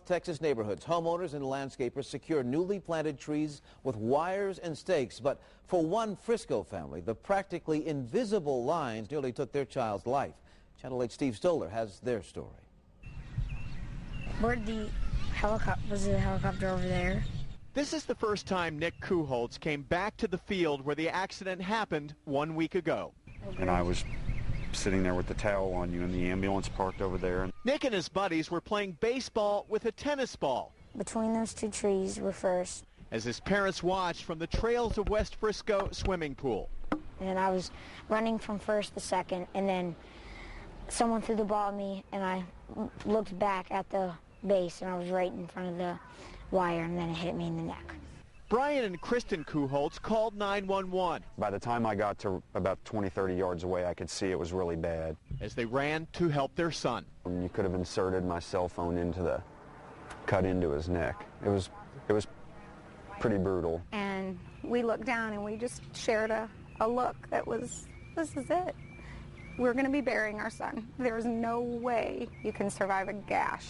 Texas neighborhoods, homeowners and landscapers secure newly planted trees with wires and stakes. But for one Frisco family, the practically invisible lines nearly took their child's life. Channel 8's Steve Stoller has their story. Was the helicopter over there? This is the first time Nick Kuholtz came back to the field where the accident happened 1 week ago. And I was sitting there with the towel on you, and the ambulance parked over there. Nick and his buddies were playing baseball with a tennis ball. Between those two trees were first. As his parents watched from the Trails of West Frisco swimming pool. And I was running from first to second, and then someone threw the ball at me, and I looked back at the base, and I was right in front of the wire, and then it hit me in the neck. Brian and Kristen Kuholtz called 911. By the time I got to about 20, 30 yards away, I could see it was really bad. As they ran to help their son. You could have inserted my cell phone cut into his neck. It was pretty brutal. And we looked down and we just shared a look that was, this is it. We're going to be burying our son. There's no way you can survive a gash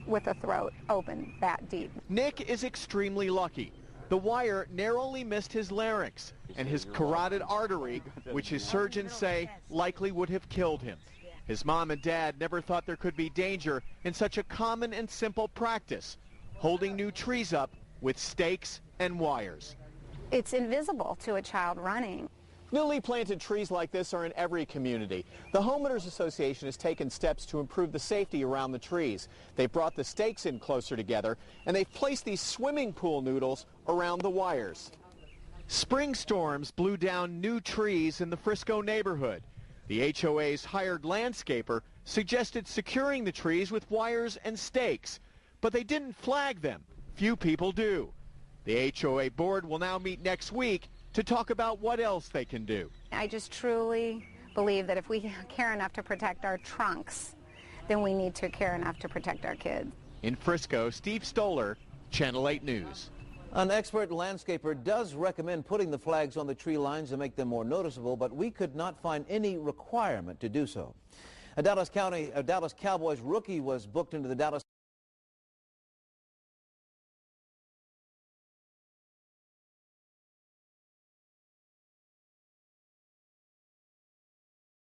with a throat open that deep. Nick is extremely lucky. The wire narrowly missed his larynx and his carotid artery, which his surgeons say likely would have killed him. His mom and dad never thought there could be danger in such a common and simple practice, holding new trees up with stakes and wires. It's invisible to a child running. Newly planted trees like this are in every community. The Homeowners Association has taken steps to improve the safety around the trees. They've brought the stakes in closer together, and they've placed these swimming pool noodles around the wires. Spring storms blew down new trees in the Frisco neighborhood. The HOA's hired landscaper suggested securing the trees with wires and stakes, but they didn't flag them. Few people do. The HOA board will now meet next week to talk about what else they can do. I just truly believe that if we care enough to protect our trunks, then we need to care enough to protect our kids. In Frisco, Steve Stoller, Channel 8 News. An expert landscaper does recommend putting the flags on the tree lines to make them more noticeable, but we could not find any requirement to do so. A Dallas Cowboys rookie was booked into the Dallas